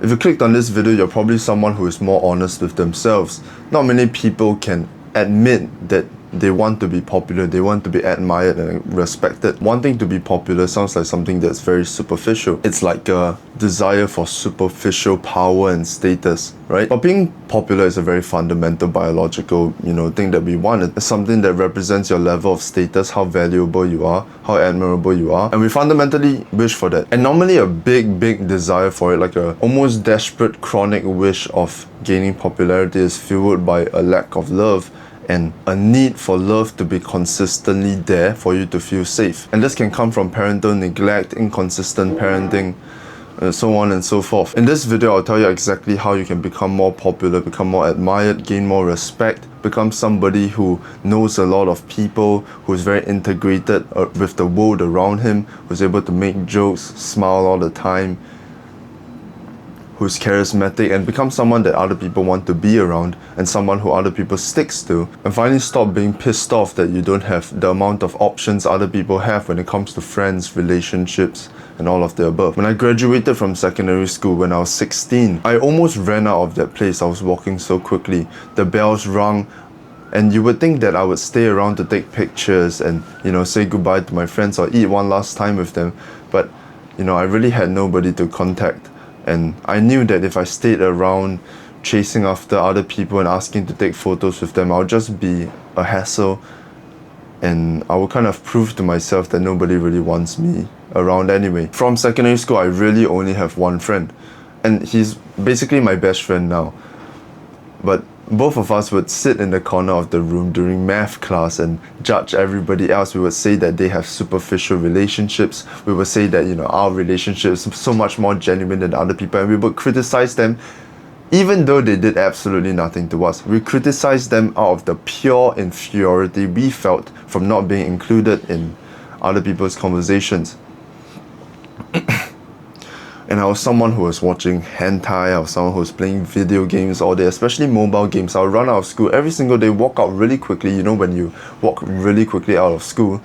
If you clicked on this video, you're probably someone who is more honest with themselves. Not many people can admit that they want to be popular, they want to be admired and respected. Wanting to be popular sounds like something that's very superficial. It's like a desire for superficial power and status, right? But being popular is a very fundamental biological, thing that we want. It's something that represents your level of status, how valuable you are, how admirable you are. And we fundamentally wish for that. And normally a big desire for it, like a almost desperate chronic wish of gaining popularity, is fueled by a lack of love and a need for love to be consistently there for you to feel safe. And this can come from parental neglect, inconsistent parenting, so on and so forth. In this video, I'll tell you exactly how you can become more popular, become more admired, gain more respect, become somebody who knows a lot of people, who's very integrated with the world around him, who's able to make jokes, smile all the time, who's charismatic, and become someone that other people want to be around and someone who other people sticks to. And finally stop being pissed off that you don't have the amount of options other people have when it comes to friends, relationships, and all of the above. When I graduated from secondary school when I was 16, I almost ran out of that place. I was walking so quickly. The bells rung, and you would think that I would stay around to take pictures and, say goodbye to my friends or eat one last time with them. But, I really had nobody to contact. And I knew that if I stayed around chasing after other people and asking to take photos with them, I'll just be a hassle. And I will kind of prove to myself that nobody really wants me around anyway. From secondary school, I really only have one friend. And he's basically my best friend now. But both of us would sit in the corner of the room during math class and judge everybody else. We would say that they have superficial relationships. We would say that, our relationship is so much more genuine than other people. And we would criticize them even though they did absolutely nothing to us. We criticized them out of the pure inferiority we felt from not being included in other people's conversations. And I was someone who was watching hentai, I was someone who was playing video games all day, especially mobile games. I would run out of school every single day, walk out really quickly, when you walk really quickly out of school,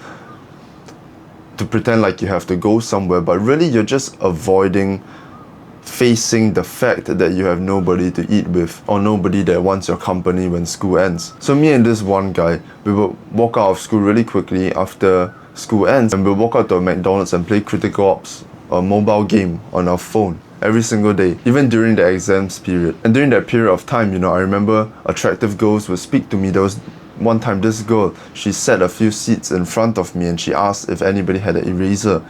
to pretend like you have to go somewhere, but really you're just avoiding facing the fact that you have nobody to eat with or nobody that wants your company when school ends. So me and this one guy, we would walk out of school really quickly after school ends, and we'll walk out to a McDonald's and play Critical Ops, a mobile game on our phone every single day, even during the exams period. And during that period of time, I remember attractive girls would speak to me. There was one time this girl, she sat a few seats in front of me and she asked if anybody had an eraser,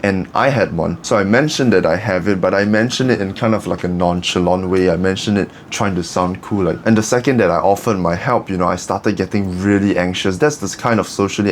and I had one. So I mentioned that I have it, but I mentioned it in kind of like a nonchalant way. I mentioned it trying to sound cool. And the second that I offered my help, I started getting really anxious. That's the kind of social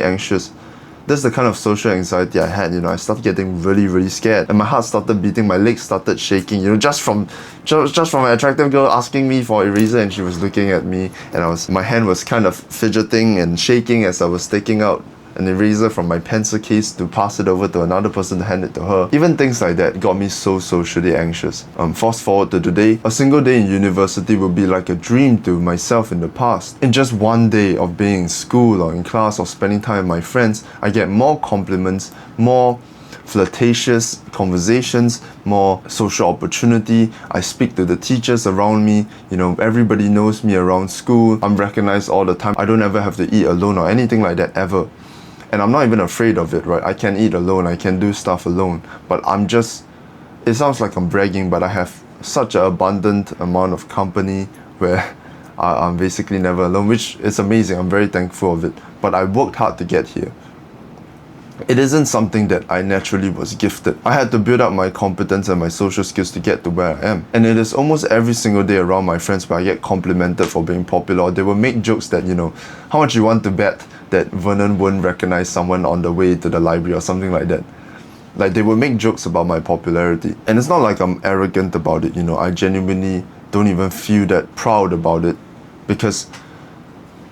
anxiety I had. I started getting really scared, and my heart started beating, my legs started shaking, just from an attractive girl asking me for eraser, and she was looking at me, and my hand was kind of fidgeting and shaking as I was taking out an eraser from my pencil case to pass it over to another person to hand it to her. Even things like that got me so socially anxious. Fast forward to today, a single day in university would be like a dream to myself in the past. In just one day of being in school or in class or spending time with my friends, I get more compliments, more flirtatious conversations, more social opportunity. I speak to the teachers around me. Everybody knows me around school. I'm recognized all the time. I don't ever have to eat alone or anything like that ever. And I'm not even afraid of it, right? I can eat alone, I can do stuff alone. But it sounds like I'm bragging, but I have such an abundant amount of company where I'm basically never alone, which is amazing. I'm very thankful of it. But I worked hard to get here. It isn't something that I naturally was gifted. I had to build up my competence and my social skills to get to where I am. And it is almost every single day around my friends where I get complimented for being popular, or they will make jokes that, how much you want to bet that Vernon won't recognize someone on the way to the library or something like that. Like, they will make jokes about my popularity. And it's not like I'm arrogant about it, I genuinely don't even feel that proud about it, because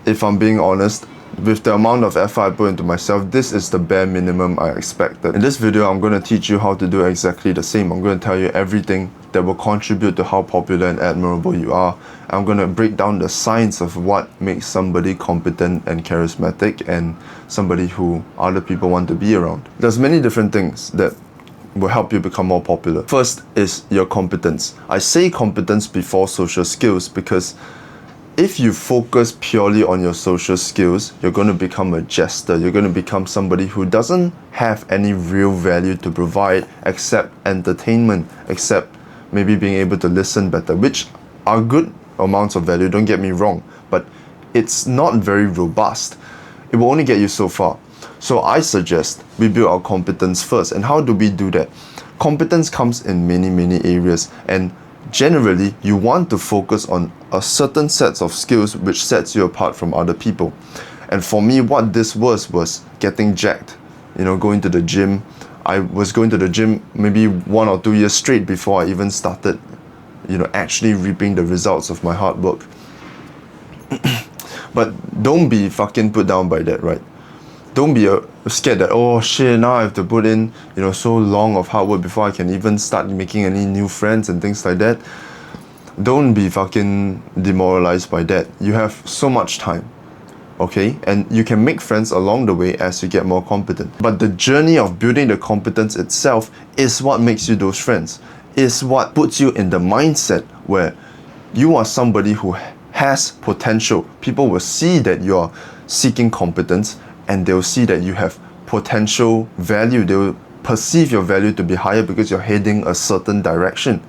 if I'm being honest, with the amount of effort I put into myself, this is the bare minimum I expected. In this video, I'm going to teach you how to do exactly the same. I'm going to tell you everything that will contribute to how popular and admirable you are. I'm going to break down the science of what makes somebody competent and charismatic and somebody who other people want to be around. There's many different things that will help you become more popular. First is your competence. I say competence before social skills because if you focus purely on your social skills, you're going to become a jester. You're going to become somebody who doesn't have any real value to provide except entertainment, except maybe being able to listen better, which are good amounts of value, don't get me wrong, but it's not very robust. It will only get you so far. So I suggest we build our competence first. And how do we do that? Competence comes in many areas, and generally you want to focus on a certain sets of skills which sets you apart from other people. And for me, what this was getting jacked, going to the gym. I was going to the gym maybe 1 or 2 years straight before I even started actually reaping the results of my hard work. But don't be fucking put down by that, right? Don't be scared that, oh shit, now I have to put in so long of hard work before I can even start making any new friends and things like that. Don't be fucking demoralized by that. You have so much time, okay? And you can make friends along the way as you get more competent. But the journey of building the competence itself is what makes you those friends, is what puts you in the mindset where you are somebody who has potential. People will see that you're seeking competence, and they'll see that you have potential value. They will perceive your value to be higher because you're heading a certain direction.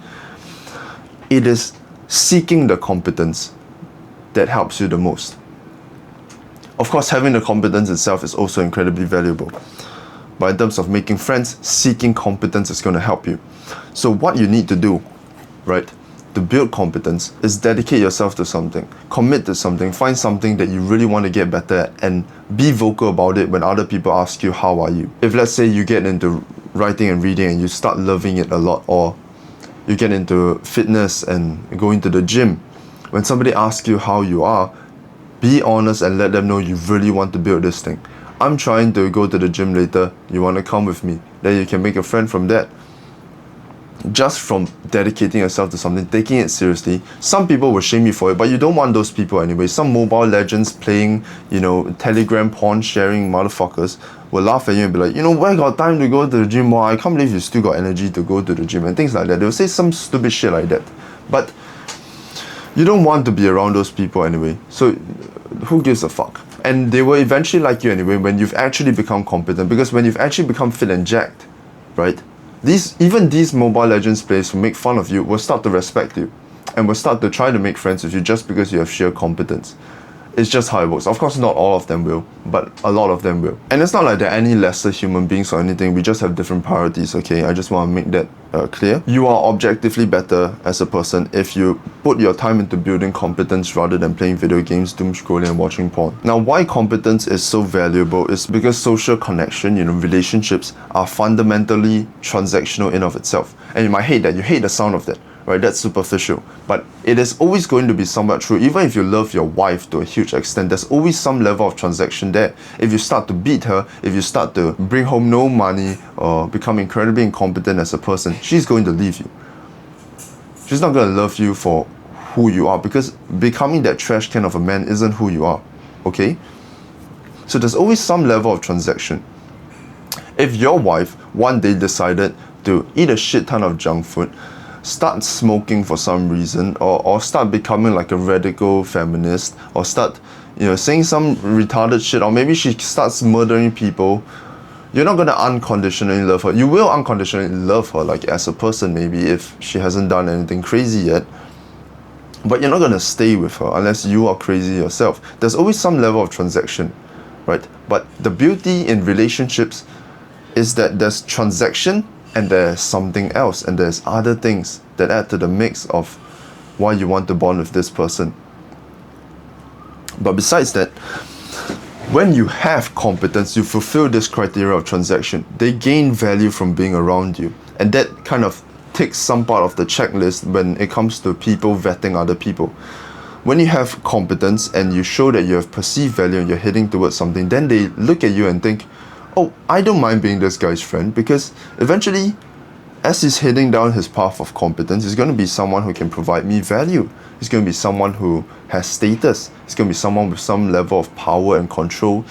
It is seeking the competence that helps you the most. Of course, having the competence itself is also incredibly valuable. But in terms of making friends, seeking competence is going to help you. So what you need to do, right, to build competence is dedicate yourself to something, commit to something, find something that you really want to get better at, and be vocal about it when other people ask you, how are you? If let's say you get into writing and reading and you start loving it a lot, or you get into fitness and going to the gym, when somebody asks you how you are, be honest and let them know you really want to build this thing. I'm trying to go to the gym later, you want to come with me? Then you can make a friend from that. Just from dedicating yourself to something, taking it seriously. Some people will shame you for it, but you don't want those people anyway. Some Mobile Legends playing, Telegram porn sharing motherfuckers will laugh at you and be like, where got time to go to the gym? Well, I can't believe you still got energy to go to the gym, and things like that. They'll say some stupid shit like that. But you don't want to be around those people anyway. So who gives a fuck? And they will eventually like you anyway when you've actually become competent, because when you've actually become fit and jacked, right? Even these Mobile Legends players who make fun of you will start to respect you and will start to try to make friends with you just because you have sheer competence. It's just how it works. Of course, not all of them will, but a lot of them will. And it's not like they're any lesser human beings or anything. We just have different priorities, okay? I just want to make that clear. You are objectively better as a person if you put your time into building competence rather than playing video games, doom scrolling, and watching porn. Now, why competence is so valuable is because social connection, relationships are fundamentally transactional in of itself. And you might hate that. You hate the sound of that. Right, that's superficial, but it is always going to be somewhat true. Even if you love your wife to a huge extent, there's always some level of transaction there. If you start to beat her, if you start to bring home no money or become incredibly incompetent as a person, she's going to leave you. She's not going to love you for who you are, because becoming that trash can of a man isn't who you are, okay? So there's always some level of transaction. If your wife one day decided to eat a shit ton of junk food, start smoking for some reason, or start becoming like a radical feminist, or start saying some retarded shit, or maybe she starts murdering people, you're not going to unconditionally love her. You will unconditionally love her, like as a person maybe, if she hasn't done anything crazy yet, but you're not going to stay with her unless you are crazy yourself. There's always some level of transaction, right? But the beauty in relationships is that there's transaction and there's something else, and there's other things that add to the mix of why you want to bond with this person. But besides that, when you have competence, you fulfill this criteria of transaction. They gain value from being around you, and that kind of ticks some part of the checklist when it comes to people vetting other people. When you have competence and you show that you have perceived value and you're heading towards something, then they look at you and think, oh, I don't mind being this guy's friend, because eventually, as he's heading down his path of competence, he's going to be someone who can provide me value. He's going to be someone who has status. He's going to be someone with some level of power and control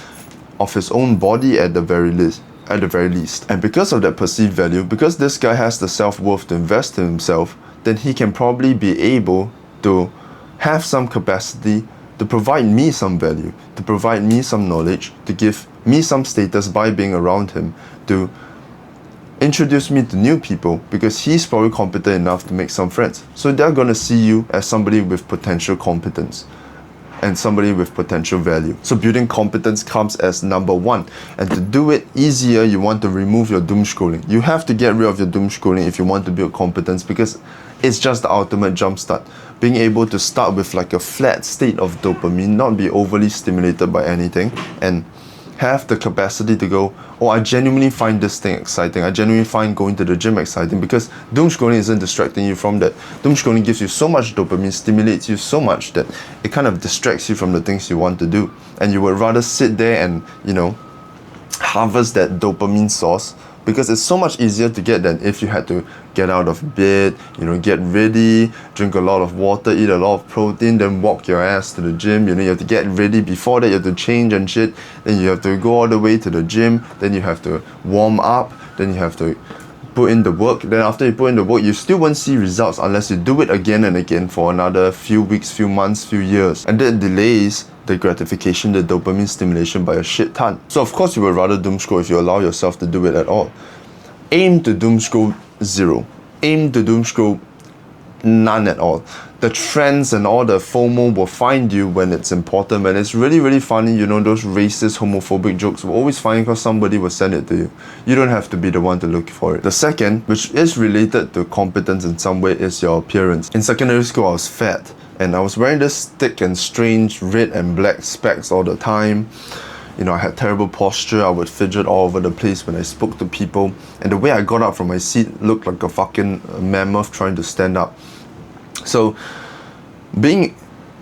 of his own body at the very least. at the very least. And because of that perceived value, because this guy has the self-worth to invest in himself, then he can probably be able to have some capacity to provide me some value, to provide me some knowledge, to give me some status by being around him, to introduce me to new people, because he's probably competent enough to make some friends. So they're going to see you as somebody with potential competence and somebody with potential value. So building competence comes as number one. And to do it easier, you want to remove your doom scrolling. You have to get rid of your doom scrolling if you want to build competence, because it's just the ultimate jumpstart. Being able to start with like a flat state of dopamine, not be overly stimulated by anything, and have the capacity to go, oh, I genuinely find this thing exciting. I genuinely find going to the gym exciting, because doom scrolling isn't distracting you from that. Doom scrolling gives you so much dopamine, stimulates you so much that it kind of distracts you from the things you want to do. And you would rather sit there and, harvest that dopamine source, because it's so much easier to get than if you had to get out of bed, get ready, drink a lot of water, eat a lot of protein, then walk your ass to the gym. You have to get ready. Before that, you have to change and shit. Then you have to go all the way to the gym. Then you have to warm up. Then you have to put in the work. Then after you put in the work, you still won't see results unless you do it again and again for another few weeks, few months, few years. And that delays the gratification, the dopamine stimulation by a shit ton. So of course you would rather doom scroll if you allow yourself to do it at all. Aim to doom scroll 0. Aim to doom scroll none at all. The trends and all the FOMO will find you when it's important, and it's really, really funny, those racist, homophobic jokes will always find you because somebody will send it to you. You don't have to be the one to look for it. The second, which is related to competence in some way, is your appearance. In secondary school, I was fat, and I was wearing this thick and strange red and black specs all the time. I had terrible posture. I would fidget all over the place when I spoke to people, and the way I got up from my seat looked like a fucking mammoth trying to stand up. So being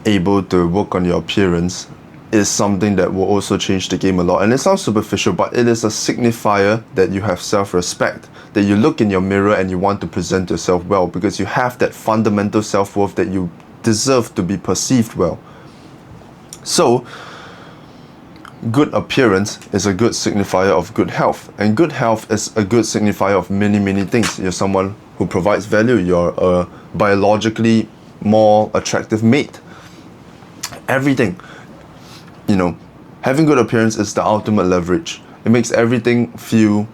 able to work on your appearance is something that will also change the game a lot. And it sounds superficial, but it is a signifier that you have self-respect, that you look in your mirror and you want to present yourself well, because you have that fundamental self-worth that you deserve to be perceived well. So good appearance is a good signifier of good health, and good health is a good signifier of many, many things. You're someone who provides value. You're a biologically more attractive mate. Everything. Having good appearance is the ultimate leverage. It makes everything you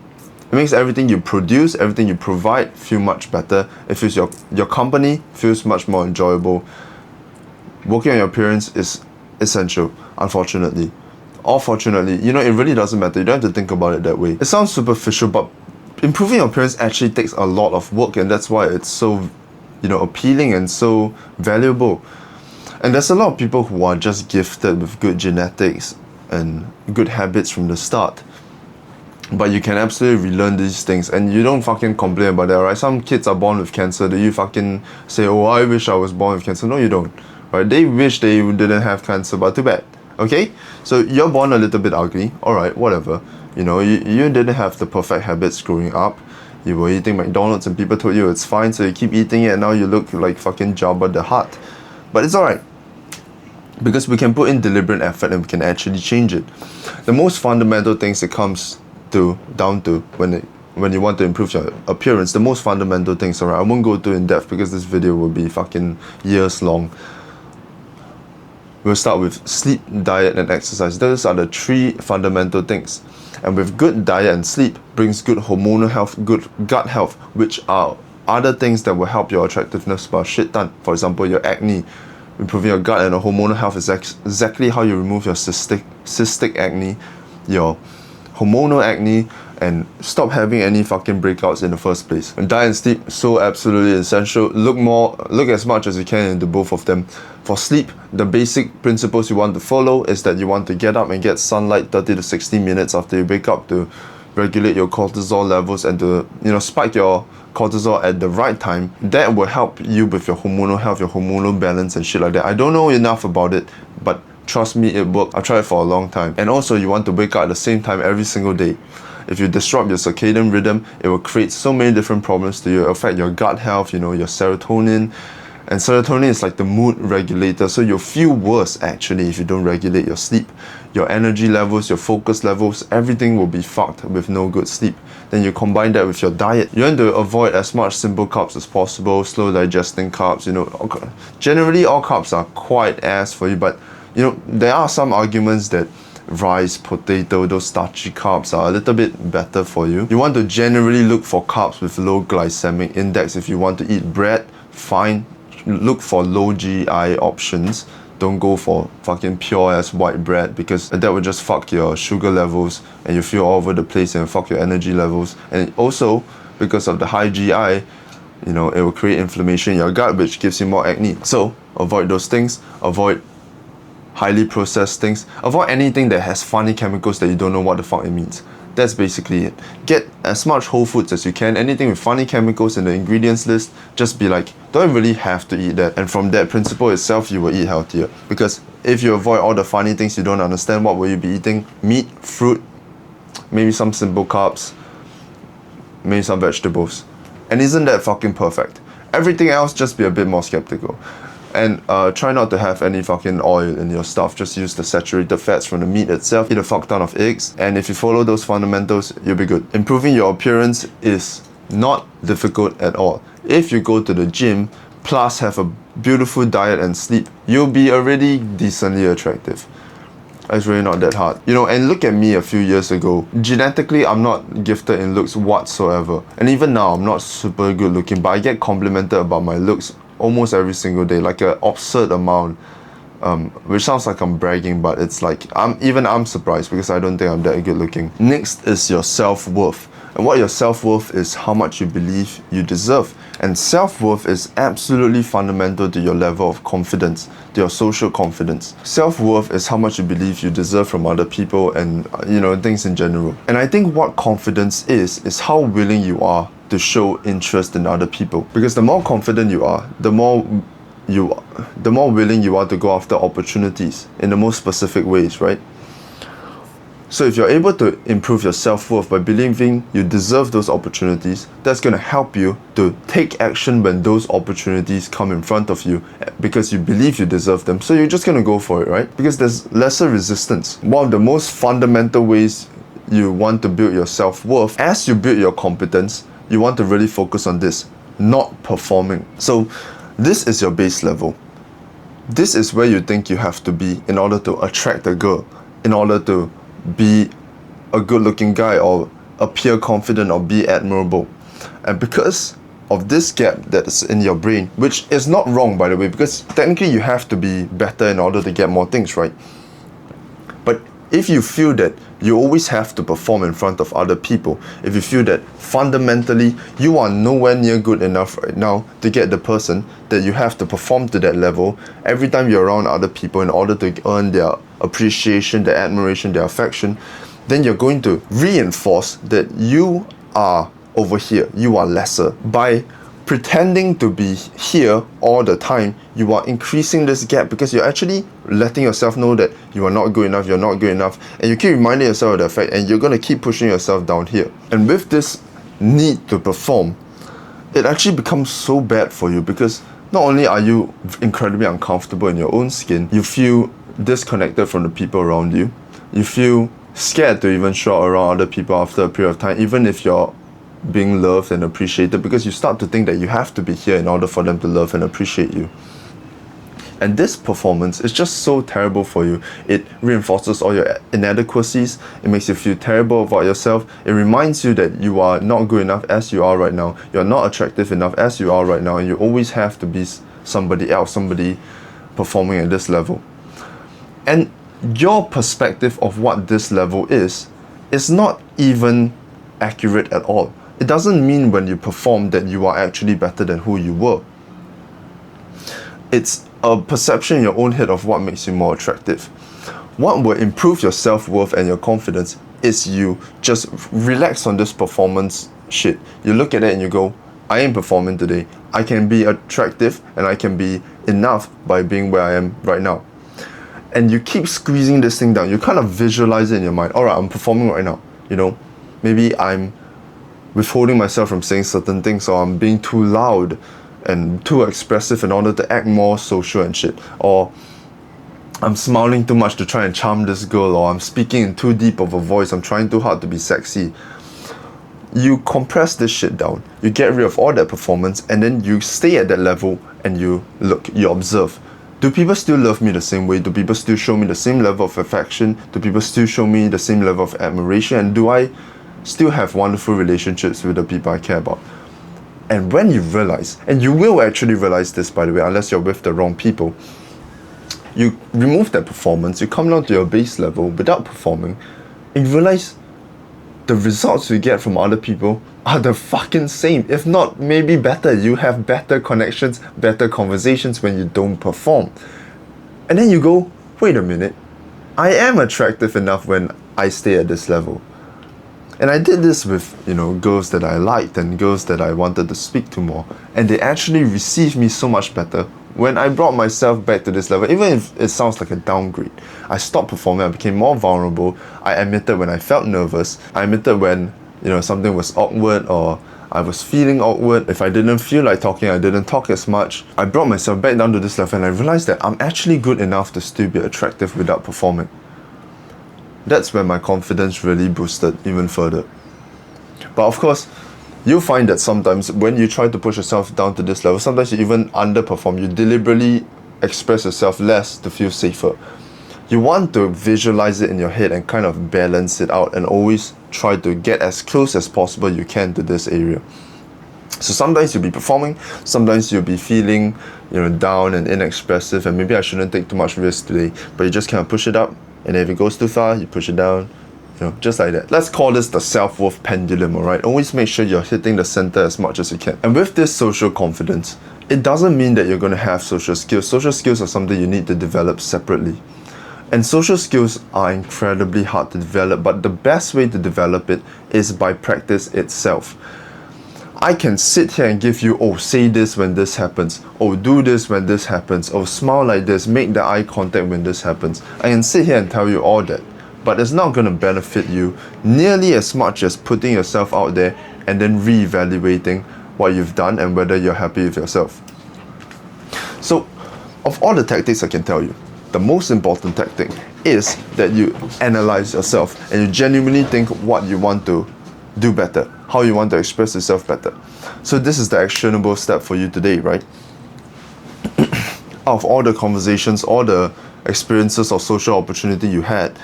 produce, everything you provide feel much better. It feels your company feels much more enjoyable. Working on your appearance is essential, unfortunately. Or fortunately, it really doesn't matter. You don't have to think about it that way. It sounds superficial, but improving your appearance actually takes a lot of work, and that's why it's so, appealing and so valuable. And there's a lot of people who are just gifted with good genetics and good habits from the start. But you can absolutely relearn these things, and you don't fucking complain about that, right? Some kids are born with cancer. Do you fucking say, oh, I wish I was born with cancer? No, you don't, right? They wish they didn't have cancer, but too bad. Okay, so you're born a little bit ugly, alright, whatever. You didn't have the perfect habits growing up. You were eating McDonald's and people told you it's fine, so you keep eating it, and now you look like fucking Jabba the Hutt. But it's alright, because we can put in deliberate effort and we can actually change it. The most fundamental things it comes down to when you want to improve your appearance, the most fundamental things, alright, I won't go too in depth because this video will be fucking years long. We'll start with sleep, diet, and exercise. Those are the 3 fundamental things. And with good diet and sleep brings good hormonal health, good gut health, which are other things that will help your attractiveness by a shit ton. For example, your acne. Improving your gut and your hormonal health is exactly how you remove your cystic acne, your hormonal acne, and stop having any fucking breakouts in the first place. And diet and sleep, so absolutely essential. Look as much as you can into both of them. For sleep, the basic principles you want to follow is that you want to get up and get sunlight 30 to 60 minutes after you wake up to regulate your cortisol levels and to spike your cortisol at the right time. That will help you with your hormonal health, your hormonal balance and shit like that. I don't know enough about it, but trust me, it worked. I've tried it for a long time. And also, you want to wake up at the same time every single day. If you disrupt your circadian rhythm, it will create so many different problems to you. It'll affect your gut health, your serotonin, And serotonin is like the mood regulator, so you'll feel worse actually if you don't regulate your sleep. Your energy levels, your focus levels, everything will be fucked with no good sleep. Then you combine that with your diet. You want to avoid as much simple carbs as possible, slow digesting carbs, Generally all carbs are quite ass for you, but there are some arguments that rice, potato, those starchy carbs are a little bit better for you. You want to generally look for carbs with low glycemic index. If you want to eat bread, fine, look for low GI options. Don't go for fucking pure ass white bread, because that will just fuck your sugar levels and you feel all over the place and fuck your energy levels. And also, because of the high GI, it will create inflammation in your gut, which gives you more acne. So avoid those things. Avoid highly processed things. Avoid anything that has funny chemicals that you don't know what the fuck it means. That's basically it. Get as much whole foods as you can. Anything with funny chemicals in the ingredients list, just be like, don't really have to eat that. And from that principle itself, you will eat healthier. Because if you avoid all the funny things you don't understand, what will you be eating? Meat, fruit, maybe some simple carbs, maybe some vegetables. And isn't that fucking perfect? Everything else, just be a bit more skeptical. And try not to have any fucking oil in your stuff. Just use the saturated fats from the meat itself. Eat a fuck ton of eggs. And if you follow those fundamentals, you'll be good. Improving your appearance is not difficult at all. If you go to the gym, plus have a beautiful diet and sleep, you'll be already decently attractive. It's really not that hard. And look at me a few years ago. Genetically, I'm not gifted in looks whatsoever. And even now, I'm not super good looking, but I get complimented about my looks almost every single day, like an absurd amount, which sounds like I'm bragging, but it's like I'm surprised, because I don't think I'm that good looking. Next is your self-worth. And what your self-worth is how much you believe you deserve. And self-worth is absolutely fundamental to your level of confidence, to your social confidence. Self-worth is how much you believe you deserve from other people and, things in general. And I think what confidence is how willing you are to show interest in other people. Because the more confident you are, the more willing you are to go after opportunities in the most specific ways, right? So if you're able to improve your self-worth by believing you deserve those opportunities, that's going to help you to take action when those opportunities come in front of you, because you believe you deserve them. So you're just going to go for it, right? Because there's lesser resistance. One of the most fundamental ways you want to build your self-worth, as you build your competence, you want to really focus on this, not performing. So this is your base level. This is where you think you have to be in order to attract a girl, in order to be a good-looking guy or appear confident or be admirable. And because of this gap that is in your brain, which is not wrong, by the way, because technically you have to be better in order to get more things, right? But if you feel that you always have to perform in front of other people, if you feel that fundamentally you are nowhere near good enough right now to get the person, that you have to perform to that level every time you're around other people in order to earn their appreciation, their admiration, their affection, then you're going to reinforce that you are over here, you are lesser. By pretending to be here all the time, you are increasing this gap, because you're actually letting yourself know that you are not good enough, and you keep reminding yourself of the fact, and you're going to keep pushing yourself down here. And with this need to perform, it actually becomes so bad for you, because not only are you incredibly uncomfortable in your own skin, you feel disconnected from the people around you, you feel scared to even show around other people after a period of time, even if you're being loved and appreciated, because you start to think that you have to be here in order for them to love and appreciate you. And this performance is just so terrible for you. It reinforces all your inadequacies. It makes you feel terrible about yourself. It reminds you that you are not good enough as you are right now. You're not attractive enough as you are right now, and you always have to be somebody else, somebody performing at this level. And your perspective of what this level is not even accurate at all. It doesn't mean when you perform that you are actually better than who you were. It's a perception in your own head of what makes you more attractive. What will improve your self-worth and your confidence is you just relax on this performance shit. You look at it and you go, I ain't performing today. I can be attractive and I can be enough by being where I am right now. And you keep squeezing this thing down. You kind of visualize it in your mind. Alright, I'm performing right now. Maybe I'm withholding myself from saying certain things, or I'm being too loud and too expressive in order to act more social and shit. Or I'm smiling too much to try and charm this girl, or I'm speaking in too deep of a voice, I'm trying too hard to be sexy. You compress this shit down, you get rid of all that performance, and then you stay at that level and you look, you observe. Do people still love me the same way? Do people still show me the same level of affection? Do people still show me the same level of admiration? And do I still have wonderful relationships with the people I care about? And when you realize, and you will actually realize this, by the way, unless you're with the wrong people, you remove that performance, you come down to your base level without performing, and you realize the results you get from other people are the fucking same, if not maybe better. You have better connections, better conversations when you don't perform. And then you go, wait a minute, I am attractive enough when I stay at this level. And I did this with, girls that I liked and girls that I wanted to speak to more. And they actually received me so much better when I brought myself back to this level, even if it sounds like a downgrade. I stopped performing, I became more vulnerable. I admitted when I felt nervous. I admitted when, something was awkward or I was feeling awkward. If I didn't feel like talking, I didn't talk as much. I brought myself back down to this level and I realized that I'm actually good enough to still be attractive without performing. That's when my confidence really boosted even further. But of course, you'll find that sometimes when you try to push yourself down to this level, sometimes you even underperform. You deliberately express yourself less to feel safer. You want to visualize it in your head and kind of balance it out and always try to get as close as possible you can to this area. So sometimes you'll be performing, sometimes you'll be feeling, down and inexpressive, and maybe I shouldn't take too much risk today, but you just kind of push it up, and if it goes too far, you push it down, just like that. Let's call this the self-worth pendulum, alright? Always make sure you're hitting the center as much as you can. And with this social confidence, it doesn't mean that you're going to have social skills. Social skills are something you need to develop separately. And social skills are incredibly hard to develop, but the best way to develop it is by practice itself. I can sit here and give you, say this when this happens, do this when this happens, smile like this, make the eye contact when this happens. I can sit here and tell you all that, but it's not going to benefit you nearly as much as putting yourself out there and then re-evaluating what you've done and whether you're happy with yourself. So, of all the tactics I can tell you, the most important tactic is that you analyze yourself and you genuinely think what you want to do better, how you want to express yourself better. So this is the actionable step for you today, right? Out of all the conversations, all the experiences or social opportunity you had,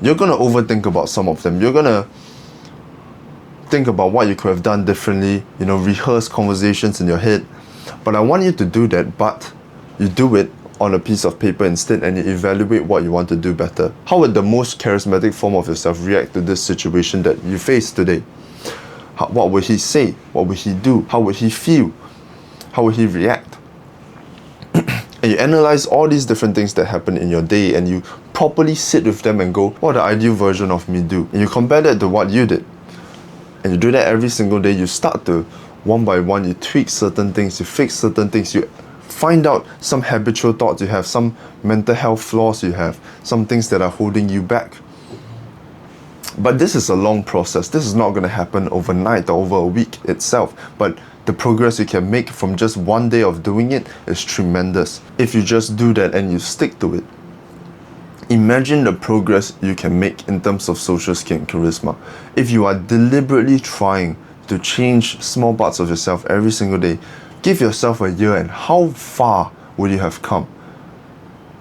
you're going to overthink about some of them. You're going to think about what you could have done differently, rehearse conversations in your head. But I want you to do that, but you do it on a piece of paper instead and you evaluate what you want to do better. How would the most charismatic form of yourself react to this situation that you face today? What would he say? What would he do? How would he feel? How would he react? And you analyze all these different things that happen in your day and you properly sit with them and go, what would the ideal version of me do? And you compare that to what you did. And you do that every single day. You start to, one by one, you tweak certain things, you fix certain things, you find out some habitual thoughts you have, some mental health flaws you have, some things that are holding you back. But this is a long process. This is not going to happen overnight or over a week itself. But the progress you can make from just one day of doing it is tremendous. If you just do that and you stick to it, imagine the progress you can make in terms of social skill and charisma. If you are deliberately trying to change small parts of yourself every single day, give yourself a year and how far would you have come?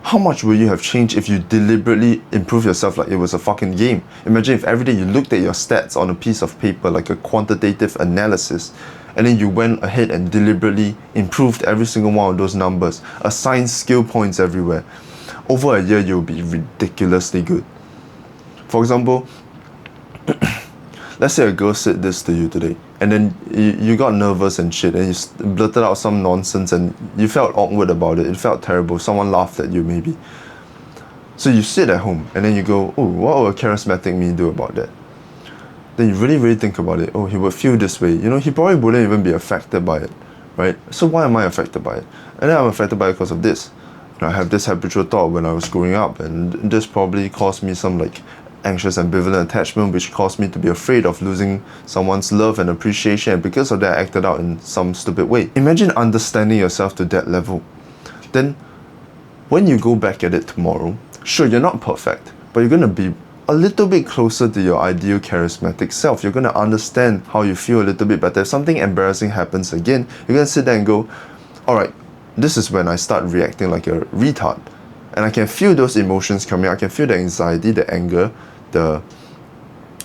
How much would you have changed if you deliberately improve yourself like it was a fucking game? Imagine if every day you looked at your stats on a piece of paper like a quantitative analysis, and then you went ahead and deliberately improved every single one of those numbers, assigned skill points everywhere. Over a year, you'll be ridiculously good. For example, let's say a girl said this to you today, and then you got nervous and shit, and you blurted out some nonsense, and you felt awkward about it. It felt terrible. Someone laughed at you, maybe. So you sit at home, and then you go, oh, what would a charismatic me do about that? Then you really, really think about it. Oh, he would feel this way. He probably wouldn't even be affected by it, right? So why am I affected by it? And then I'm affected by it because of this. I have this habitual thought when I was growing up, and this probably caused me some anxious ambivalent attachment, which caused me to be afraid of losing someone's love and appreciation, and because of that I acted out in some stupid way. Imagine understanding yourself to that level. Then when you go back at it tomorrow, sure, you're not perfect, but you're going to be a little bit closer to your ideal charismatic self. You're going to understand how you feel a little bit better. If something embarrassing happens again, you're going to sit there and go, alright, this is when I start reacting like a retard. And I can feel those emotions coming. I can feel the anxiety, the anger, the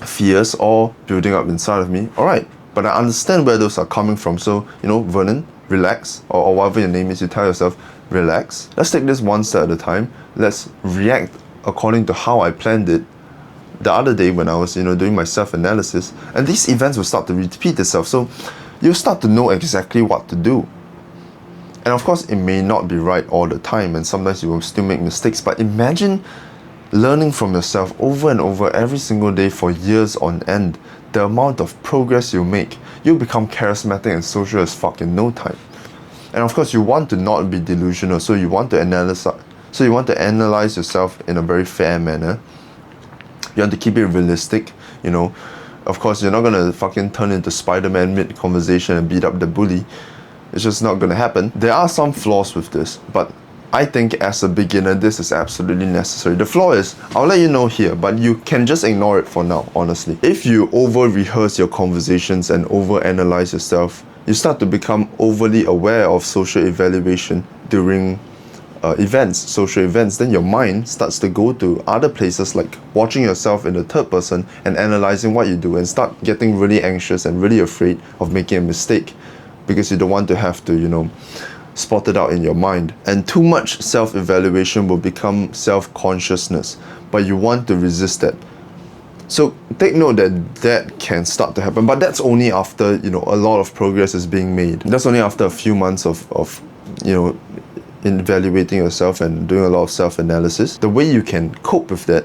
fears all building up inside of me. Alright, but I understand where those are coming from. So, Vernon, relax, or whatever your name is, you tell yourself, relax. Let's take this one step at a time. Let's react according to how I planned it the other day when I was, doing my self-analysis. And these events will start to repeat itself. So you'll start to know exactly what to do. And of course, it may not be right all the time, and sometimes you will still make mistakes, but imagine learning from yourself over and over every single day for years on end. The amount of progress you make. You'll become charismatic and social as fuck in no time. And of course, you want to not be delusional, so you want to analyze yourself in a very fair manner. You want to keep it realistic, Of course, you're not gonna fucking turn into Spider-Man mid-conversation and beat up the bully. It's just not going to happen. There are some flaws with this, but I think as a beginner, this is absolutely necessary. The flaw is, I'll let you know here, but you can just ignore it for now, honestly. If you over-rehearse your conversations and over-analyze yourself, you start to become overly aware of social evaluation during social events, then your mind starts to go to other places like watching yourself in the third person and analyzing what you do, and start getting really anxious and really afraid of making a mistake, because you don't want to have to, spot it out in your mind. And too much self-evaluation will become self-consciousness, but you want to resist that. So take note that can start to happen, but that's only after, a lot of progress is being made. That's only after a few months of evaluating yourself and doing a lot of self-analysis. The way you can cope with that,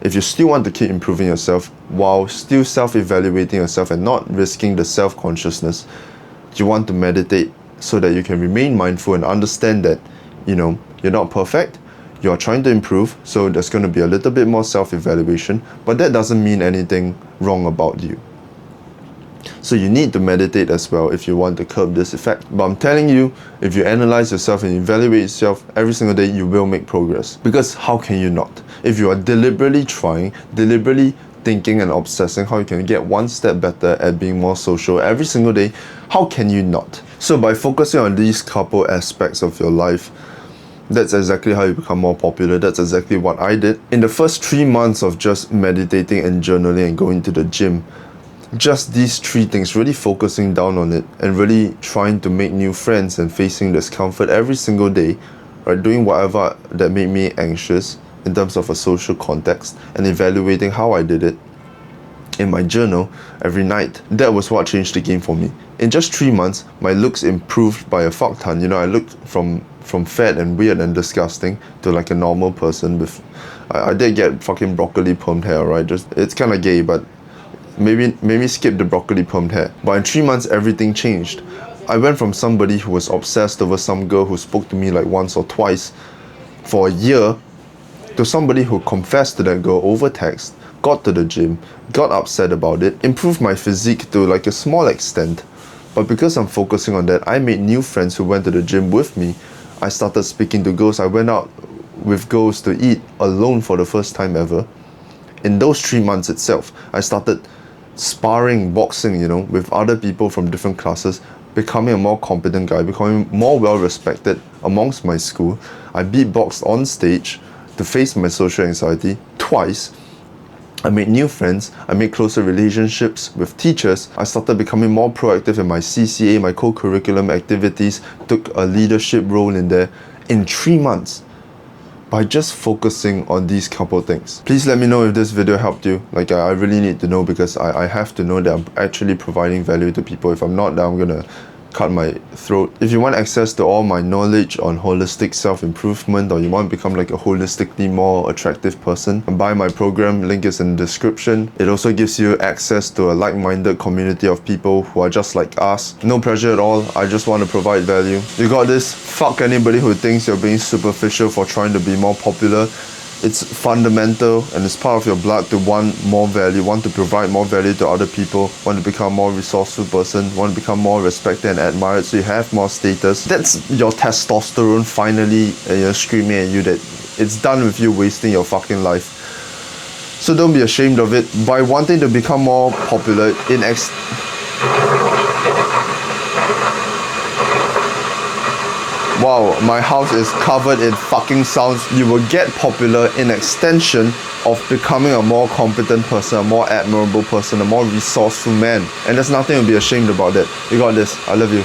if you still want to keep improving yourself while still self-evaluating yourself and not risking the self-consciousness, you want to meditate so that you can remain mindful and understand that, you're not perfect, you're trying to improve, so there's going to be a little bit more self-evaluation, but that doesn't mean anything wrong about you. So you need to meditate as well if you want to curb this effect. But I'm telling you, if you analyze yourself and evaluate yourself every single day, you will make progress. Because how can you not? If you are deliberately trying, deliberately thinking and obsessing how you can get one step better at being more social every single day, how can you not? So by focusing on these couple aspects of your life, that's exactly how you become more popular. That's exactly what I did. In the first 3 months of just meditating and journaling and going to the gym, just these 3 things, really focusing down on it and really trying to make new friends and facing discomfort every single day, right? Doing whatever that made me anxious in terms of a social context and evaluating how I did it in my journal every night. That was what changed the game for me. In just 3 months, my looks improved by a fuck ton. I looked from fat and weird and disgusting to like a normal person with... I did get fucking broccoli permed hair, right? It's kind of gay, but maybe skip the broccoli permed hair. But in 3 months, everything changed. I went from somebody who was obsessed over some girl who spoke to me like once or twice for a year to somebody who confessed to that girl over text, got to the gym, got upset about it, improved my physique to like a small extent. But because I'm focusing on that, I made new friends who went to the gym with me. I started speaking to girls. I went out with girls to eat alone for the first time ever. In those 3 months itself, I started sparring, boxing, with other people from different classes, becoming a more competent guy, becoming more well-respected amongst my school. I beatboxed on stage to face my social anxiety twice. I made new friends, I made closer relationships with teachers, I started becoming more proactive in my CCA, my co-curriculum activities, took a leadership role in there in 3 months by just focusing on these couple things. Please let me know if this video helped you. Like, I really need to know, because I have to know that I'm actually providing value to people. If I'm not, then I'm gonna cut my throat. If you want access to all my knowledge on holistic self-improvement, or you want to become like a holistically more attractive person, buy my program, link is in the description. It also gives you access to a like-minded community of people who are just like us. No pressure at all, I just want to provide value. You got this. Fuck anybody who thinks you're being superficial for trying to be more popular. it's fundamental and it's part of your blood to want more value, want to provide more value to other people, want to become a more resourceful person, want to become more respected and admired so you have more status. That's your testosterone finally screaming at you that it's done with you wasting your fucking life. So don't be ashamed of it. By wanting to become more popular Wow, my house is covered in fucking sounds. You will get popular in extension of becoming a more competent person, a more admirable person, a more resourceful man. And there's nothing to be ashamed about that. You got this. I love you.